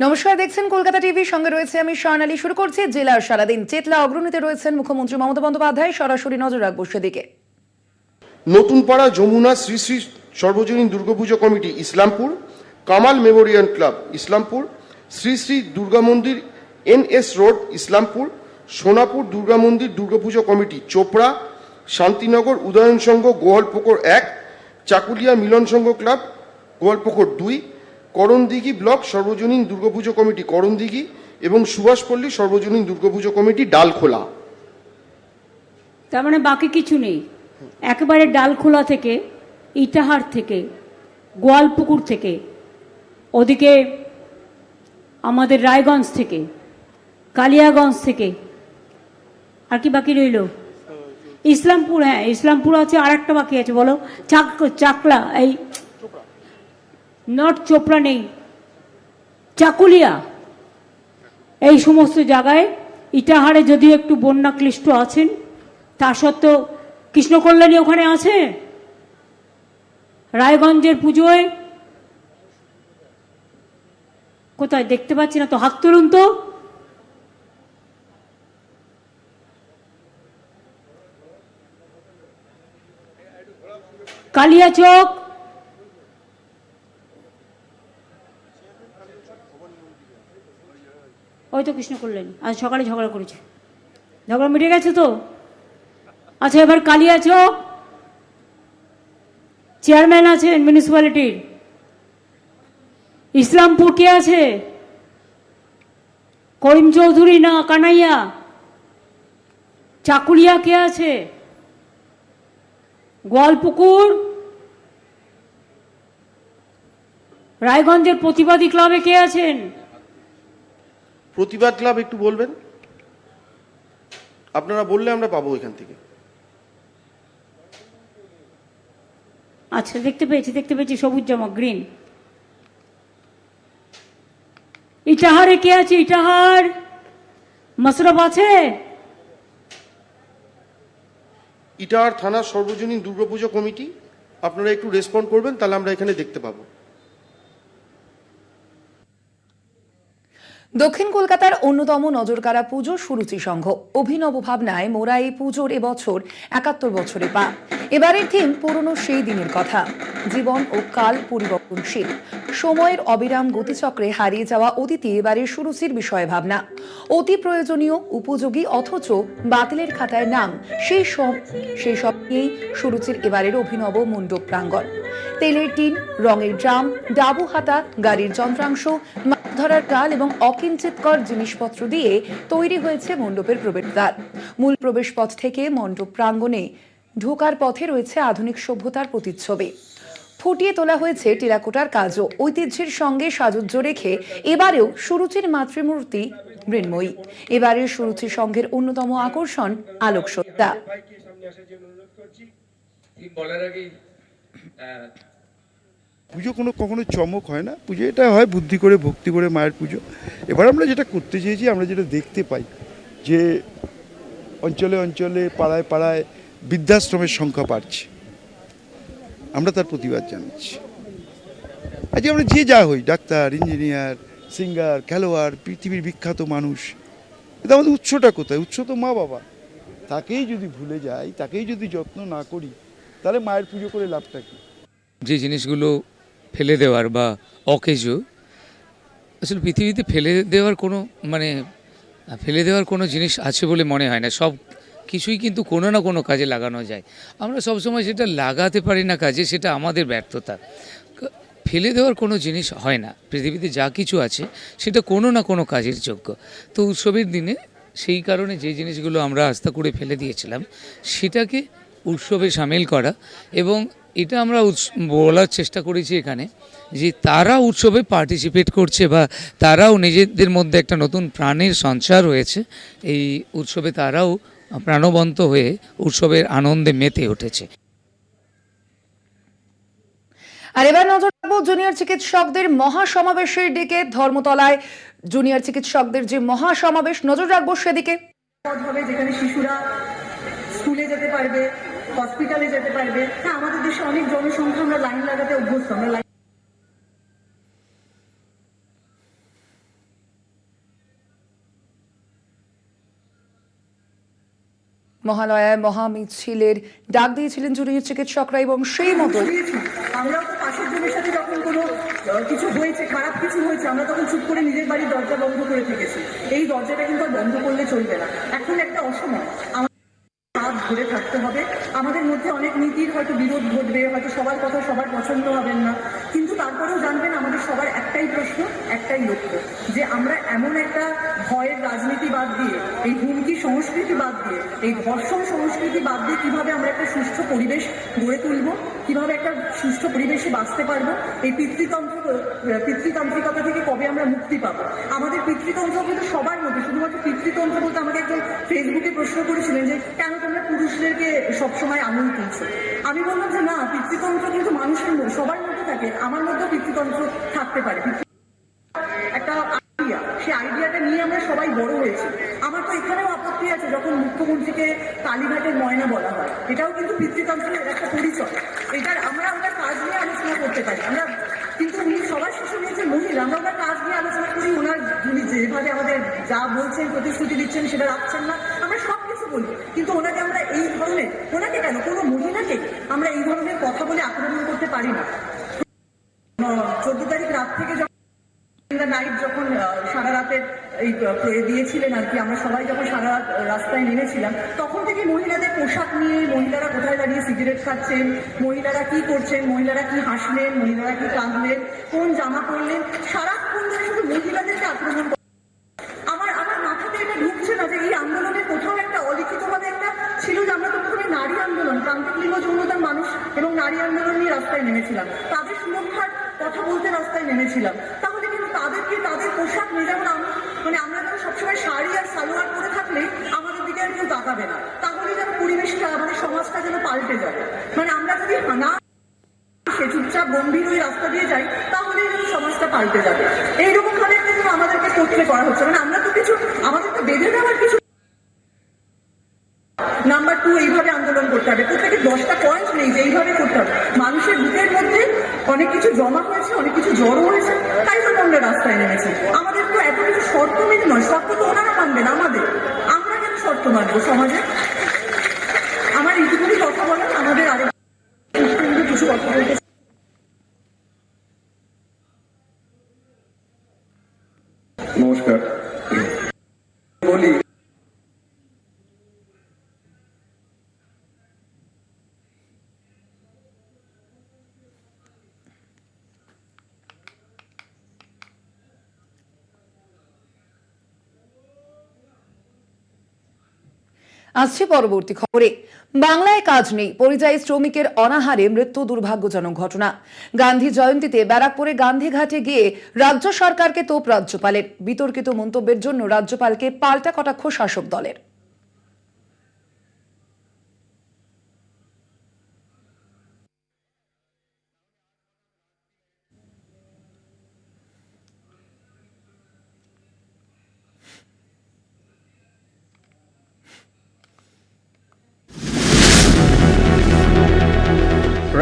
নমস্কার, দেখছেন কলকাতা টিভি, সঙ্গে রয়েছে আমি স্বর্ণালী। শুরু করছি জেলার সারাদিন। চেতলা অগ্রণীতে রয়েছেন মুখ্যমন্ত্রী মমতা বন্দ্যোপাধ্যায়। সরাসরি নজর রাখবো সেদিকে। নতুন পাড়া যমুনা শ্রী শ্রী সর্বজনীন Durga Puja committee Islampur, Kamal Memorial club Islampur, Shri Shri Durga মন্দির NS রোড ইসলামপুর, সোনাপুর দুর্গা মন্দির দুর্গাপুজো কমিটি চোপড়া, শান্তিনগর উদয়ন সংঘ গোয়ালপুকুর 1, চাকুলিয়া মিলন সংঘ ক্লাব গোয়ালপুকুর 2, করণদিঘি ব্লক সর্বজনীন দুর্গাপুজো কমিটি করণদিঘি এবং সুভাষপল্লী সর্বজনীন দুর্গাপুজো কমিটি ডালখোলা। তার মানে বাকি কিছু নেই, একেবারে ডালখোলা থেকে, ইটাহার থেকে, গোয়ালপুকুর থেকে, ওদিকে আমাদের রায়গঞ্জ থেকে, কালিয়াগঞ্জ থেকে, আর কি বাকি রইল? ইসলামপুর। হ্যাঁ, ইসলামপুর আছে, আর একটা বাকি আছে, বলো। চাকলা, এই নট চোপড়া নেই, চাকুলিয়া, এই সমস্ত জায়গায়। ইটাহারে যদিও একটু বন্যা ক্লিষ্ট আছেন, তা সত্ত্বেও কৃষ্ণকল্যাণী ওখানে আছে। রায়গঞ্জের পুজোয় কোথায় দেখতে পাচ্ছি না তো, হাত তুলুন তো। কালিয়াচক, ওই তো কৃষ্ণকল্যাণী, আজ সকালে ঝগড়া করেছে, ঝগড়া মিটে গেছে তো। আচ্ছা, এবার কালিয়াচক চেয়ারম্যান আছেন মিউনিসিপ্যালিটির। ইসলামপুর কে আছে? করিম চৌধুরী না কানাইয়া? চাকুলিয়া কে আছে? গোয়ালপুকুর, রায়গঞ্জের প্রতিবাদী ক্লাবে কে আছেন? প্রতিবাদ ক্লাব একটু বলবেন, আপনারা বললে আমরা পাবো এখান থেকে। আচ্ছা, দেখতে পেয়েছি সবুজ জামা, গ্রিন। ইটাহারে কে আছে? ইটাহার মশরফ আছে? ইটাহার থানার সর্বজনীন দুর্গাপুজো কমিটি, আপনারা একটু রেসপন্ড করবেন, তাহলে আমরা এখানে দেখতে পাবো। দক্ষিণ কলকাতার অন্যতম নজরকাড়া পুজো সুরুচি সংঘ। অভিনব ভাবনায় মোরা এই পুজোর এবছর 71 বছরে পা। এবারের থিম পুরনো সেই দিনের কথা। জীবন ও কাল পরিবর্তনশীল, সময়ের অবিরাম গতিচক্রে হারিয়ে যাওয়া অতীতে এবারের সুরুচির বিষয় ভাবনা। অতি প্রয়োজনীয়, উপযোগী অথচ বাতিলের খাতায় নাম, সেই সব নিয়েই সুরুচির এবারের অভিনব মণ্ডপ প্রাঙ্গণ। তেলের টিন, রঙের ড্রাম, ডাবু হাতা, গাড়ির যন্ত্রাংশ, মাছ ধরার জাল এবং অকিঞ্চিতকর জিনিসপত্র দিয়ে তৈরি হয়েছে মণ্ডপের প্রবেশদ্বার। মূল প্রবেশ পথ থেকে মণ্ডপ প্রাঙ্গণে ঢোকার পথে রয়েছে আধুনিক সভ্যতার প্রতিচ্ছবি। ফুটিয়ে তোলা হয়েছে টেরাকোটার কাজও। ঐতিহ্যের সঙ্গে সাজুজ্য রেখে এবারেও সুরুচির মাতৃমূর্তি মৃন্ময়ী। এবারের সুরুচি সংঘের অন্যতম আকর্ষণ আলোকসজ্জা। পুজো কখনো চমক হয় না, পুজো এটা হয় বুদ্ধি করে, ভক্তি করে মায়ের পুজো। এবার আমরা যেটা করতে চেয়েছি, আমরা যেটা দেখতে পাই যে অঞ্চলে অঞ্চলে, পাড়ায় পাড়ায় বৃদ্ধাশ্রমের সংখ্যা বাড়ছে, আমরা তার প্রতিবাদ জানাচ্ছি। আজকে আমরা যে যা হই, ডাক্তার, ইঞ্জিনিয়ার, সিঙ্গার, খেলোয়াড়, পৃথিবীর বিখ্যাত মানুষ, এটা আমাদের উৎসটা কোথায়? উৎস তো মা বাবা। তাকেই যদি ভুলে যাই, তাকেই যদি যত্ন না করি, তাহলে মায়ের পুজো করে লাভটা কী? যে জিনিসগুলো ফেলে দেওয়ার বা অকেজো, আসলে পৃথিবীতে ফেলে দেওয়ার কোনো জিনিস আছে বলে মনে হয় না। সব কিছুই কিন্তু কোনো না কোনো কাজে লাগানো যায়। আমরা সবসময় সেটা লাগাতে পারি না কাজে, সেটা আমাদের ব্যর্থতা। ফেলে দেওয়ার কোনো জিনিস হয় না, পৃথিবীতে যা কিছু আছে সেটা কোনো না কোনো কাজের যোগ্য। তো উৎসবের দিনে সেই কারণে যে জিনিসগুলো আমরা আস্থা করে ফেলে দিয়েছিলাম সেটাকে উৎসবে সামিল করা, এবং এটা আমরা বলার চেষ্টা করেছি এখানে যে তারা উৎসবে পার্টিসিপেট করছে বা তারাও নিজেদের মধ্যে একটা নতুন প্রাণের সঞ্চার হয়েছে। এই উৎসবে তারাও প্রাণবন্ত হয়ে উৎসবের আনন্দে মেতে উঠেছে। আর এবার নজর রাখবো জুনিয়র চিকিৎসকদের মহাসমাবেশের দিকে। ধর্মতলায় জুনিয়র চিকিৎসকদের যে মহাসমাবেশ, নজর রাখবো সেদিকে। যেখানে শিশুরা স্কুলে যেতে পারবে, হসপিটালে যেতে পারবে। হ্যাঁ, আমাদের দেশে অনেক জনসংখ্যা, আমরা লাইন লাগাতে অভ্যস্ত। আমরা মহালয়ায় মহামিছিলের ডাক দিয়েছিলেন জুনিয়র চিকিৎসকরা এবং সেই মতো আমরাও তো পাশের জনের সাথে যখন কোনো কিছু হয়েছে, খারাপ কিছু হয়েছে, আমরা তখন চুপ করে নিজের বাড়ির দরজা বন্ধ করে থেকেছি। এই দরজাটা কিন্তু আর বন্ধ করলে চলবে না। এখন একটা অসময় হাত ধরে থাকতে হবে। আমাদের মধ্যে অনেক নীতির হয়তো বিরোধ ঘটবে, হয়তো সবার কথা সবার পছন্দ হবেন না, কিন্তু তারপরেও জানবেন আমাদের সবার একটাই প্রশ্ন, একটাই লক্ষ্য, যে আমরা এমন একটা ভয়ের রাজনীতি বাদ দিয়ে, এই হুমকি সংস্কৃতি বাদ দিয়ে, এই ধর্ষণ সংস্কৃতি বাদ দিয়ে কিভাবে আমরা একটা সুস্থ পরিবেশ গড়ে তুলবো, কিভাবে একটা সুস্থ পরিবেশে বাঁচতে পারবো, এই পিতৃতান্ত্রিকতা থেকে কবে আমরা মুক্তি পাবো। আমাদের পিতৃতন্ত্র কিন্তু সবার মধ্যে, শুধুমাত্র পিতৃতন্ত্র বলতে আমাকে একজন ফেসবুকে প্রশ্ন করেছিলেন যে কেন তোমরা পুরুষদেরকে সবসময় আঙুল তুলছো। আমি বললাম যে না, পিতৃতন্ত্র কিন্তু মানুষের সবার মধ্যে থাকে, আমার মধ্যেও পিতৃতন্ত্র থাকতে পারে। একটা আইডিয়া, সেই আইডিয়াটা নিয়ে আমরা সবাই বড় হয়েছি। আমার তো এখানেও আপত্তি আছে যখন মুখ্যমন্ত্রীকে কালীঘাটের ময়না বলা হয়, এটাও কিন্তু পিতৃতন্ত্রের একটা পরিচয়। এটার আমরা কাজ নিয়ে আলোচনা করতে পারি, আমরা কিন্তু উনি সবার শেষে নিয়েছেন মহিলা, আমরা ওনার কাজ নিয়ে আলোচনা করি। ওনার উনি যেভাবে আমাদের যা বলছেন, প্রতিশ্রুতি দিচ্ছেন, সেটা রাখছেন না, আমরা সব কিছু বলি, কিন্তু ওনাকে আমরা এই ধরনের, ওনাকে কেন, কোনো মহিলাকে আমরা এই ধরনের কথা বলে আক্রমণ করতে পারি না। 14 তারিখ রাত থেকে নাইট যখন সারা রাতের এই দিয়েছিলেন আর কি, আমরা সবাই যখন সারা রাত রাস্তায় নেমেছিলাম, তখন থেকে মহিলাদের পোশাক নিয়ে, মহিলারা কোথায় দাঁড়িয়ে সিগারেট খাচ্ছেন, মহিলারা কি করছেন, মহিলারা কি হাসলেন, মহিলারা কি কাঁদলেন, কোন জামা পরলেন, সারাক্ষণ ধরে শুধু মহিলাদেরকে আক্রমণ করে। আমার মাথাতে এটা ঢুকছে না যে এই আন্দোলনের কোথাও একটা অলিখিতভাবে একটা ছিল যে আমরা তো প্রথমে নারী আন্দোলন, প্রান্তিক লিঙ্গ যৌনতার মানুষ এবং নারী আন্দোলন নিয়ে রাস্তায় নেমেছিলাম, তাদের সুরক্ষার কথা বলতে রাস্তায় নেমেছিলাম। তাহলে কিন্তু তাদেরকে, তাদের পোশাক নিয়ে, যেমন আমরা যেন সবসময় শাড়ি আর সালোয়ার পরে থাকলে আমাদের দিকে আর কেউ তাকাবে না, তাহলে যেন পরিবেশটা, আমাদের সমাজটা যেন পাল্টে যাবে। আমরা যদি না সে চুপচাপ গম্ভীর ওই রাস্তা দিয়ে যাই, তাহলে যেন সমাজটা পাল্টে যাবে। এইরকম ভাবে কিন্তু আমাদেরকে করতে করা হচ্ছে, আমরা তো কিছু, আমাদের তো বেঁধে দেওয়ার কিছু। নাম্বার 2, এইভাবে আন্দোলন করতে হবে, প্রত্যেকে 10টা পয়েন্ট নেই যে এইভাবে করতে হবে। মানুষের বুকের মধ্যে অনেক কিছু জমা হয়েছে, অনেক কিছু জড়ো হয়েছে, তাই জন্য আমরা রাস্তায় নেমেছি। আমাদের তো এত কিছু শর্ত মেনে নয়, শর্ত তো ওনারা মানবেন, আমরা কেন শর্ত মানবো সমাজে। আমার এইটুকুনি কথা বলেন, আমাদের আরেক কিছু কথা বলতে। নমস্কার, বলি আসছে পরবর্তী খবরে। বাংলায় কাজ নেই, পরিযায়ী শ্রমিকের অনাহারে মৃত্যু দুর্ভাগ্যজনক ঘটনা। গান্ধী জয়ন্তীতে ব্যারাকপুরে গান্ধীঘাটে গিয়ে রাজ্য সরকারকে তোপ রাজ্যপালের। বিতর্কিত মন্তব্যের জন্য রাজ্যপালকে পাল্টা কটাক্ষ শাসক দলের।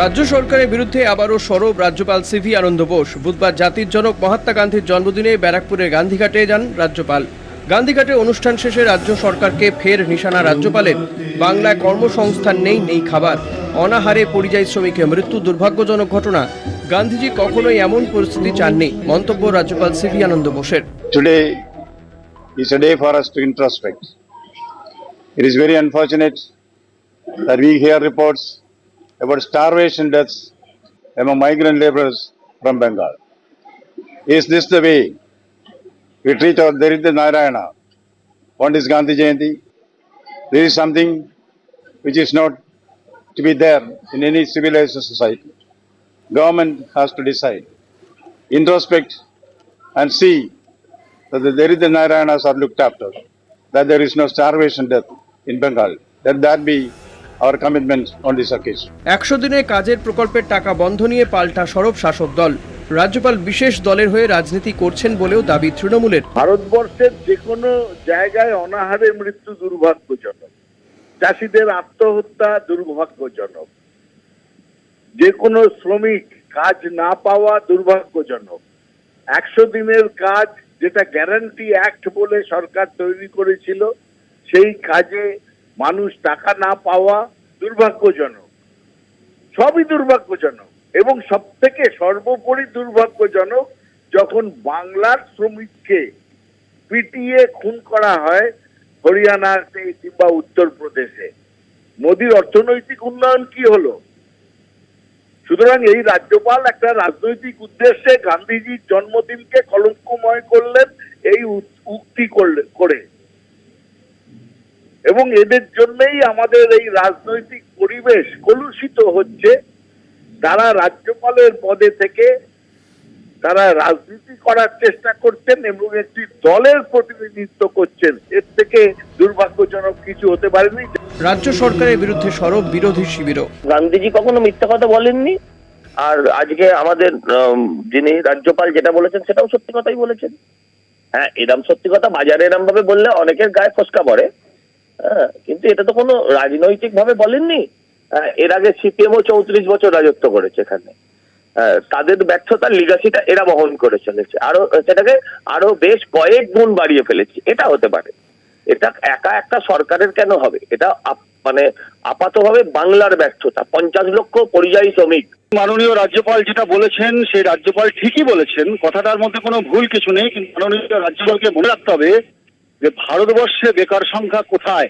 রাজ্য সরকারের বিরুদ্ধে আবারও সরব রাজ্যপাল সিভি আনন্দ বোস। বুধবার জাতির জনক মহাত্মা গান্ধীর জন্মদিনে ব্যারাকপুরের গান্ধীঘাটে যান রাজ্যপাল। গান্ধীঘাটে অনুষ্ঠান শেষে রাজ্য সরকারকে ফের নিশানা রাজ্যপালের। বাংলায় কর্মসংস্থান নেই, নেই খাবার, অনাহারে পরিযায়ী শ্রমিকের মৃত্যু দুর্ভাগ্যজনক ঘটনা। গান্ধীজি কখনোই এমন পরিস্থিতি চাননি, মন্তব্য রাজ্যপাল সিভি আনন্দ বোসের। Today is a day for us to introspect. It is very unfortunate that we hear reports about starvation deaths among migrant laborers from Bengal. Is this the way we treat our Daridra Narayana on this Gandhi Jayanti? This is something which is not to be there in any civilized society. Government has to decide, introspect and see that the Daridra Narayanas are looked after, that there is no starvation death in Bengal. That be our commitment on this occasion. 100 দিনে কাজের প্রকল্পের টাকা বন্ধ নিয়ে পাল্টা সরব শাসক দল। রাজ্যপাল বিশেষ দলের হয়ে রাজনীতি করছেন বলেও দাবি তৃণমূলের। ভারতবর্ষের যে কোনো জায়গায় অনাহারে মৃত্যু দুর্ভাগ্যজনক, চাষিদের আত্মহত্যা দুর্ভাগ্যজনক, যে কোনো শ্রমিক কাজ না পাওয়া দুর্ভাগ্যজনক। 100 দিনের কাজ, যেটা গ্যারান্টি অ্যাক্ট বলে সরকার তৈরি করেছিল, সেই কাজে মানুষ টাকা না পাওয়া দুর্ভাগ্যজনক, সবই দুর্ভাগ্যজনক। এবং সব থেকে সর্বোপরি দুর্ভাগ্যজনক যখন বাংলার শ্রমিককে পিটিয়ে খুন করা হয় হরিয়ানাতে কিংবা উত্তরপ্রদেশে। মোদির অর্থনৈতিক উন্নয়ন কি হলো? সুতরাং এই রাজ্যপাল একটা রাজনৈতিক উদ্দেশ্যে গান্ধীজির জন্মদিনকে কলঙ্কময় করলেন এই উক্তি করে, এবং এদের জন্যই আমাদের এই রাজনৈতিক পরিবেশ কলুষিত হচ্ছে। তারা রাজ্যপালের পদে থেকে তারা রাজনীতি করার চেষ্টা করছেন এবং একটি দলের প্রতিনিধিত্ব করছেন। এর থেকে দুর্ভাগ্যজনক কিছু হতে পারেনি। রাজ্য সরকারের বিরুদ্ধে সরব বিরোধী শিবিরও। গান্ধীজি কখনো মিথ্যা কথা বলেননি, আর আজকে আমাদের যিনি রাজ্যপাল যেটা বলেছেন সেটাও সত্যি কথাই বলেছেন। হ্যাঁ, এরম সত্যি কথা বাজারে এরম ভাবে বললে অনেকের গায়ে ফসকা পড়ে, হ্যাঁ, কিন্তু এটা তো কোনো রাজনৈতিক ভাবে বলেননি। এর আগে সিপিএমও 34 বছর রাজত্ব করেছে এখানে, তাদের ব্যর্থতার লিগাসিটা এরা বহন করে চলেছে, আরো সেটাকে আরো বেশ কয়েক গুণ বাড়িয়ে ফেলেছে। এটা হতে পারে, এটা একা একটা সরকারের কেন হবে? এটা মানে আপাতভাবে বাংলার ব্যর্থতা। 50 লক্ষ পরিযায়ী শ্রমিক। মাননীয় রাজ্যপাল যেটা বলেছেন সেই রাজ্যপাল ঠিকই বলেছেন, কথাটার মধ্যে কোনো ভুল কিছু নেই। কিন্তু মাননীয় রাজ্যপালকে মনে রাখতে হবে যে ভারতবর্ষে বেকার সংখ্যা কোথায়।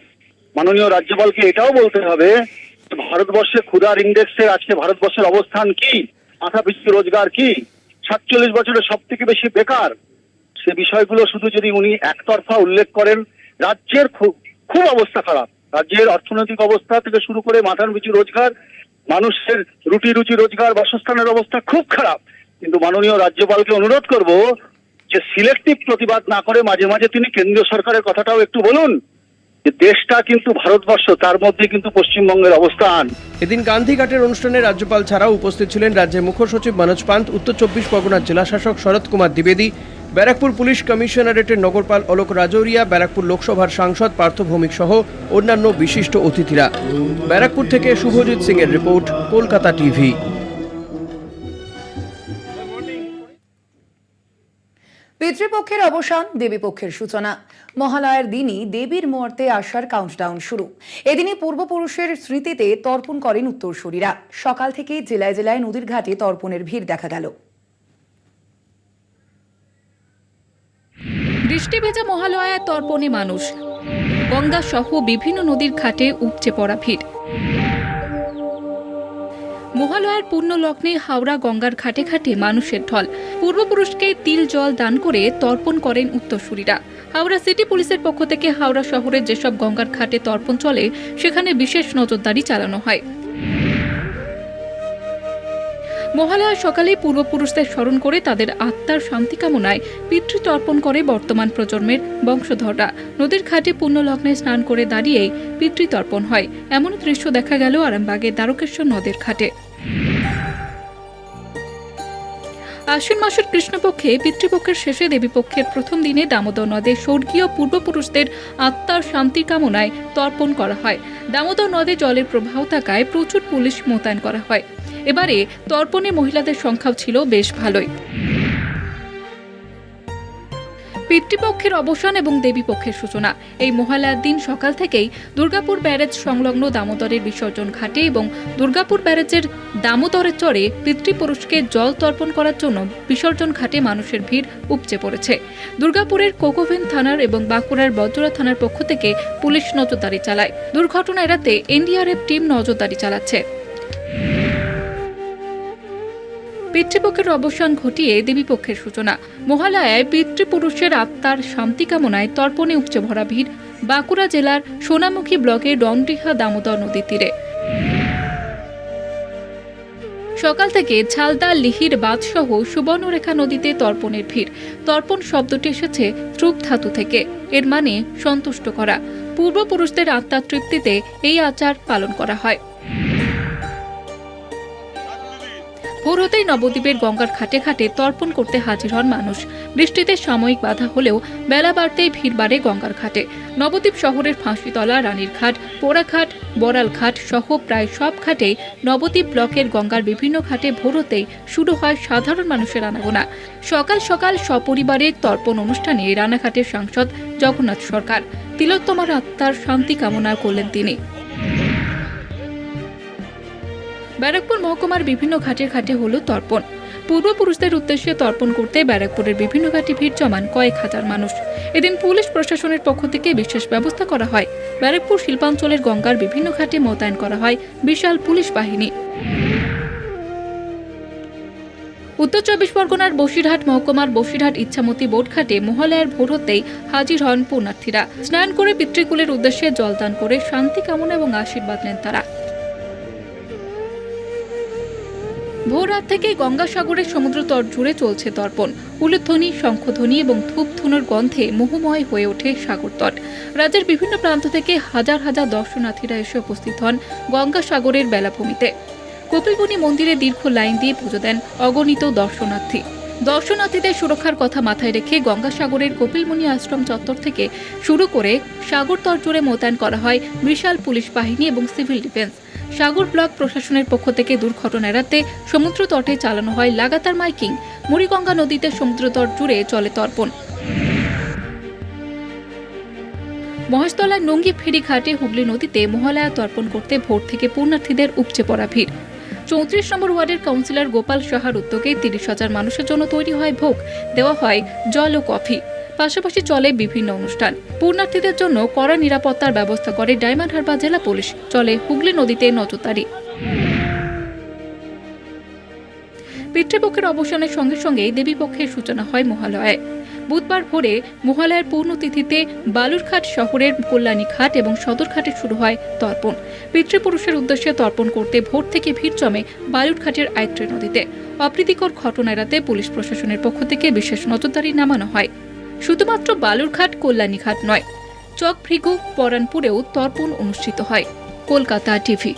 মাননীয় রাজ্যপালকে এটাও বলতে হবে ভারতবর্ষে ক্ষুধার ইন্ডেক্সে আজকে ভারতবর্ষের অবস্থান কি, মাথা পিছু রোজগার কি, 47 বছরে সব থেকে বেশি বেকার। সে বিষয়গুলো শুধু যদি উনি একতরফা উল্লেখ করেন, রাজ্যের খুব অবস্থা খারাপ। রাজ্যের অর্থনৈতিক অবস্থা থেকে শুরু করে মাথার পিছু রোজগার, মানুষের রুটি রুচি রোজগার, বাসস্থানের অবস্থা খুব খারাপ। কিন্তু মাননীয় রাজ্যপালকে অনুরোধ করব যে সিলেক্টিভ প্রতিবাদ না করে মাঝে মাঝে তিনি কেন্দ্রীয় সরকারের কথাটাও একটু বলুন যে দেশটা কিন্তু ভারতবর্ষ, তার মধ্যে কিন্তু পশ্চিমবঙ্গের অবস্থান। এদিন গান্ধীঘাটের অনুষ্ঠানে রাজ্যপাল ছাড়াও উপস্থিত ছিলেন রাজ্যের মুখ্য সচিব মনোজ পান্ত, উত্তর 24 পরগনার জেলাশাসক শরৎ কুমার দ্বিবেদী, ব্যারাকপুর পুলিশ কমিশনারেটের নগরপাল অলোক রাজৌরিয়া, ব্যারাকপুর লোকসভার সাংসদ পার্থ ভৌমিক সহ অন্যান্য বিশিষ্ট অতিথিরা। ব্যারাকপুর থেকে শুভজিৎ সিং এর রিপোর্ট, কলকাতা টিভি। পিতৃপক্ষের অবসান, দেবীপক্ষের সূচনা। মহালয়ার দিনই দেবীর মুহূর্তে আসার কাউন্টডাউন শুরু। এদিনই পূর্বপুরুষের স্মৃতিতে তর্পণ করেন উত্তরসূরিরা। সকাল থেকে জেলায় জেলায় নদীর ঘাটে তর্পণের ভিড় দেখা গেল। বৃষ্টি ভেজা মহালয়ায় তর্পণে মানুষ, গঙ্গা সহ বিভিন্ন নদীর ঘাটে উপচে পড়া ভিড়। মহালয়ার পূর্ণ লগ্নে হাওড়া গঙ্গার ঘাটে ঘাটে মানুষের ঢল। পূর্বপুরুষকে তিল জল দান করে তর্পণ করেন উত্তরসূরিরা। হাওড়া সিটি পুলিশের পক্ষ থেকে হাওড়া শহরের যেসব গঙ্গার ঘাটে তর্পণ চলে সেখানে বিশেষ নজরদারি চালানো হয়। মহালয়ার সকালে পূর্বপুরুষদের স্মরণ করে তাদের আত্মার শান্তি কামনায় পিতৃতর্পণ করে বর্তমান প্রজন্মের বংশধররা। নদীর ঘাটে পুণ্যলগ্নে স্নান করে দাঁড়িয়েই পিতৃতর্পণ হয়। এমন দৃশ্য দেখা গেল আরামবাগের দ্বারকেশ্বর নদীর ঘাটে। আশ্বিন মাসের কৃষ্ণপক্ষে পিতৃপক্ষের শেষে দেবীপক্ষের প্রথম দিনে দামোদর নদে স্বর্গীয় পূর্বপুরুষদের আত্মার শান্তি কামনায় তর্পণ করা হয়। দামোদর নদে জলের প্রবাহ থাকায় প্রচুর পুলিশ মোতায়েন করা হয়। এবারে তর্পণে মহিলাদের সংখ্যাও ছিল বেশ ভালোই। পিতৃপক্ষের অবসান এবং দেবীপক্ষের সূচনা। এই মহালয়ার দিন সকাল থেকেই দুর্গাপুর ব্যারেজ সংলগ্ন দামোদরের বিসর্জন ঘাটে এবং দুর্গাপুর ব্যারেজের দামোদরের চরে পিতৃপুরুষকে জল তর্পণ করার জন্য বিসর্জন ঘাটে মানুষের ভিড় উপচে পড়েছে। দুর্গাপুরের কোকোভেন থানার এবং বাঁকুড়ার বজরা থানার পক্ষ থেকে পুলিশ নজরদারি চালায়। দুর্ঘটনা এড়াতে এনডিআরএফ টিম নজরদারি চালাচ্ছে। পিতৃপক্ষের অবসান ঘটিয়ে দেবীপক্ষের সূচনা। মহালয়ায় পিতৃপুরুষের আত্মার শান্তি কামনায় তর্পণে উপচে ভরা ভিড় বাঁকুড়া জেলার সোনামুখী ব্লকের ডনডিহা দামোদর নদীর তীরে। সকাল থেকে ঝালদা, লিহির বাঁধসহ সুবর্ণরেখা নদীতে তর্পণের ভিড়। তর্পণ শব্দটি এসেছে ত্রুপ ধাতু থেকে, এর মানে সন্তুষ্ট করা। পূর্বপুরুষদের আত্মার তৃপ্তিতে এই আচার পালন করা হয়। ভোর হতেই নবদ্বীপের গঙ্গার ঘাটে ঘাটে তর্পণ করতে হাজির হন মানুষ। বৃষ্টিতে সাময়িক বাধা হলেও বেলা বাড়তেই ভিড় বাড়ে গঙ্গার ঘাটে। নবদ্বীপ শহরের ফাঁসিতলা, রানীর ঘাট, পোড়াঘাট, বড়াল ঘাট সহ প্রায় সব ঘাটেই নবদ্বীপ ব্লকের গঙ্গার বিভিন্ন ঘাটে ভোর হতেই শুরু হয় সাধারণ মানুষের আনাগোনা। সকাল সকাল সপরিবারে তর্পণ অনুষ্ঠানে রানাঘাটের সাংসদ জগন্নাথ সরকার তিলোত্তমার আত্মার শান্তি কামনা করলেন তিনি। ব্যারাকপুর মহকুমার বিভিন্ন ঘাটের ঘাটে হলো তর্পণ। পূর্বপুরুষদের উদ্দেশ্যে তর্পণ করতে ব্যারাকপুরের বিভিন্ন ঘাটে ভিড় জমান কয়েক হাজার মানুষ। এদিন পুলিশ প্রশাসনের পক্ষ থেকে বিশেষ ব্যবস্থা করা হয়। ব্যারাকপুর শিল্পাঞ্চলের গঙ্গার বিভিন্ন ঘাটে মোতায়েন করা হয় বিশাল পুলিশ বাহিনী। উত্তর চব্বিশ পরগনার বসিরহাট মহকুমার বসিরহাট ইচ্ছামতি বোটঘাটে মহালয়ার ভোর হতেই হাজির হন পুণ্যার্থীরা। স্নান করে পিতৃকুলের উদ্দেশ্যে জলদান করে শান্তি কামনা এবং আশীর্বাদ নেন তারা। ভোর রাত থেকে গঙ্গাসাগরের সমুদ্র তট জুড়ে চলছে তর্পণ। উলুধ্বনি, শঙ্খধ্বনি এবং ধূপধুনোর গন্ধে মোহময় হয়ে ওঠে সাগর তট। রাজ্যের বিভিন্ন প্রান্ত থেকে হাজার হাজার দর্শনার্থীরা এসে উপস্থিত হন গঙ্গাসাগরের বেলাভূমিতে। কপিলমুনি মন্দিরে দীর্ঘ লাইন দিয়ে পুজো দেন অগণিত দর্শনার্থী। দর্শনার্থীদের সুরক্ষার কথা মাথায় রেখে গঙ্গাসাগরের কপিলমুনি আশ্রম চত্বর থেকে শুরু করে সাগর তট জুড়ে মোতায়েন করা হয় বিশাল পুলিশ বাহিনী এবং সিভিল ডিফেন্স। সাগর ব্লক প্রশাসনের পক্ষ থেকে দুর্ঘটনা এড়াতে সমুদ্র তটে চালানো হয় লাগাতার মাইকিং। মুড়িগঙ্গা নদীতে সমুদ্র তট জুড়ে চলে তর্পণ। মহেশতলার নঙ্গি ফেরি ঘাটে হুগলি নদীতে মহালয়া তর্পণ করতে ভোর থেকে পুণ্যার্থীদের উপচে পড়া ভিড়। 34 নম্বর ওয়ার্ডের কাউন্সিলর গোপাল সাহার উদ্যোগে 30,000 মানুষের জন্য তৈরি হয় ভোগ, দেওয়া হয় জল ও কফি। পাশাপাশি চলে বিভিন্ন অনুষ্ঠান। পুণ্যার্থীদের জন্য কড়া নিরাপত্তার ব্যবস্থা করে ডায়মন্ড হারবার জেলা পুলিশ। চলে হুগলি নদীতে নজরদারি। পিতৃপক্ষের অবসানের সঙ্গে সঙ্গে দেবীপক্ষের সূচনা হয় মহালয়ায়। বুধবার ভোরে মহালয়ার পূর্ণতিথিতে বালুরঘাট শহরের কল্যাণী ঘাট এবং সদরঘাটে শুরু হয় তর্পণ। পিতৃপুরুষের উদ্দেশ্যে তর্পণ করতে ভোর থেকে ভিড় জমে বালুরঘাটের আয়ত্রী নদীতে। অপ্রীতিকর ঘটনা এড়াতে পুলিশ প্রশাসনের পক্ষ থেকে বিশেষ নজরদারি নামানো হয়। শুধুমাত্র বালুরঘাট, কল্যাণী ঘাট নয়, চকভৃগু, পরানপুরেও তর্পণ অনুষ্ঠিত হয়। কলকাতা টিভি।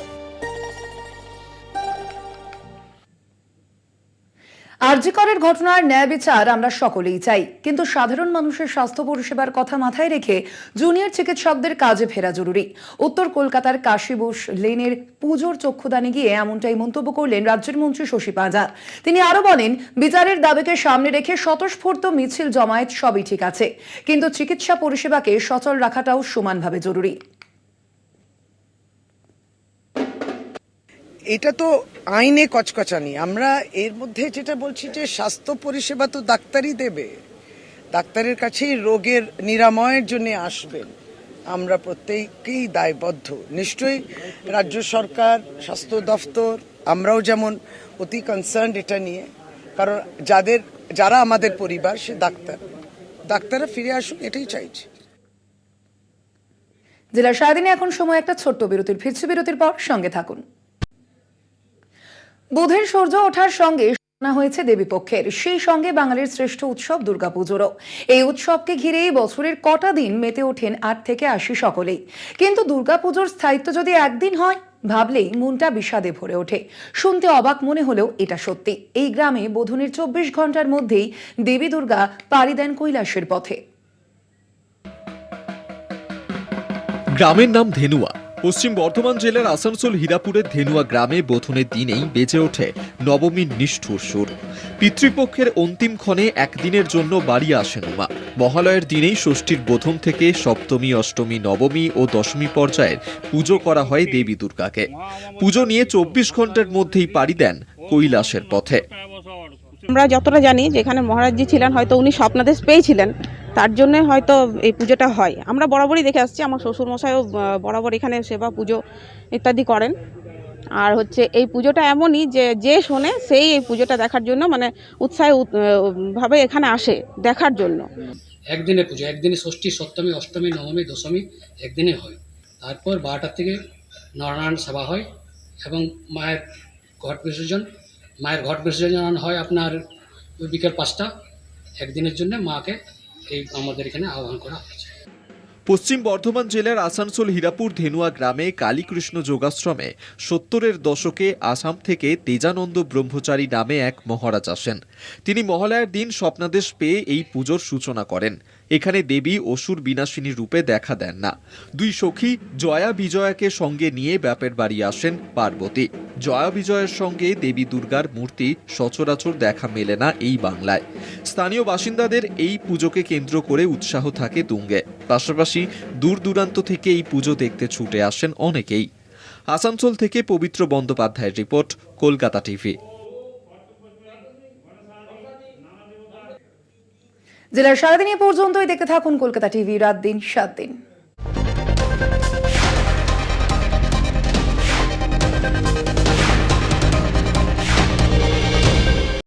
আরজি করের ঘটনার ন্যায় বিচার আমরা সকলেই চাই, কিন্তু সাধারণ মানুষের স্বাস্থ্য পরিষেবার কথা মাথায় রেখে জুনিয়র চিকিৎসকদের কাজে ফেরা জরুরি। উত্তর কলকাতার কাশীবোস লেনের পুজোর চক্ষুদানে গিয়ে এমনটাই মন্তব্য করলেন রাজ্যের মন্ত্রী শশী পাঁজা। তিনি আরো বলেন, বিচারের দাবিকে সামনে রেখে স্বতঃস্ফূর্ত মিছিল জমায়েত সবই ঠিক আছে, কিন্তু চিকিৎসা পরিষেবাকে সচল রাখাটাও সমানভাবে জরুরি। এটা তো আইনে কচকচানি। আমরা এর মধ্যে যেটা বলছি যে স্বাস্থ্য পরিষেবা তো ডাক্তারই দেবে, ডাক্তারের কাছেই রোগের নিরাময়ের জন্য আসবেন। আমরা প্রত্যেকেই দায়বদ্ধ। নিশ্চয়ই রাজ্য সরকার, স্বাস্থ্য দফতর, আমরাও যেমন অতি কনসার্ন এটা নিয়ে, কারণ যারা আমাদের পরিবার সে ডাক্তাররা ফিরে আসুন, এটাই চাইছি। জেলার সারাদিনে এখন সময় একটা ছোট্ট বিরতির। ফিরছি বিরতির পর, সঙ্গে থাকুন। বুধের সূর্য ওঠার সঙ্গে শোনা হয়েছে দেবীপক্ষের, সেই সঙ্গে বাঙালির শ্রেষ্ঠ উৎসব দুর্গাপুজোরও। এই উৎসবকে ঘিরে বছরের কটা দিন মেতে ওঠেন 8 থেকে 80 সকলেই। কিন্তু দুর্গাপুজোর স্থায়িত্ব যদি একদিন হয়, ভাবলেই মনটা বিষাদে ভরে ওঠে। শুনতে অবাক মনে হলেও এটা সত্যি। এই গ্রামে বোধনের 24 ঘন্টার মধ্যেই দেবী দুর্গা পাড়ি দেন কৈলাসের পথে। গ্রামের নাম ধেনুয়া। পশ্চিম বর্ধমান জেলার আসানসোল হীরাপুরের ধেনুয়া গ্রামে বোধনের দিনেই বেজে ওঠে নবমীর নিষ্ঠুর সুর। পিতৃপক্ষের অন্তিম ক্ষণে একদিনের জন্য বাড়ি আসেন মা। মহালয়ের দিনেই ষষ্ঠীর বোধন থেকে সপ্তমী, অষ্টমী, নবমী ও দশমী পর্যায়ের পুজো করা হয় দেবী দুর্গাকে। পুজো নিয়ে 24 ঘন্টার মধ্যেই পাড়ি দেন কৈলাসের পথে। আমরা যতটা জানি, যেখানে মহারাজজি ছিলেন, হয়তো উনি স্বপ্নাদেশ পেয়েছিলেন, তার জন্য হয়তো এই পুজোটা হয়। আমরা বরাবরই দেখে আসছি, আমার শ্বশুরমশাইও বরাবর এখানে সেবা পুজো ইত্যাদি করেন। আর হচ্ছে এই পুজোটা এমনই যে শোনে সেই এই পুজোটা দেখার জন্য মানে উৎসাহে ভাবে এখানে আসে দেখার জন্য। একদিনে পুজো, একদিনে ষষ্ঠী, সপ্তমী, অষ্টমী, নবমী, দশমী একদিনে হয়। তারপর 12টার থেকে নরনারায়ণ সেবা হয় এবং মায়ের ঘট বিসর্জন হয় আপনার বিকেল 5টা। একদিনের জন্য মাকে এই আমাদের এখানে আহ্বান করা হয়েছে। পশ্চিম বর্ধমান জেলার আসানসোল হীরাপুর ধেনুয়া গ্রামে কালীকৃষ্ণ যোগাশ্রমে 70-এর দশকে আসাম থেকে তেজানন্দ ব্রহ্মচারী নামে এক মহারাজ আসেন। তিনি মহালয়ার দিন স্বপ্নাদেশ পেয়ে এই পুজোর সূচনা করেন। এখানে দেবী অসুর বিনাশিনী রূপে দেখা দেন না। দুই সখী জয়া বিজয়াকে সঙ্গে নিয়ে বাপের বাড়ি আসেন পার্বতী। জয়া বিজয়ের সঙ্গে দেবী দুর্গার মূর্তি সচরাচর দেখা মেলে না এই বাংলায়। স্থানীয় বাসিন্দাদের এই পুজোকে কেন্দ্র করে উৎসাহ থাকে তুঙ্গে। পাশাপাশি দূর দূরান্ত থেকে এই পুজো দেখতে ছুটে আসেন অনেকেই। আসানসোল থেকে পবিত্র বন্দ্যোপাধ্যায়ের রিপোর্ট, কলকাতা টিভি। জেলার সারাদিন এ পর্যন্তই। দেখতে থাকুন কলকাতা টিভি, রাত দিন 7 দিন।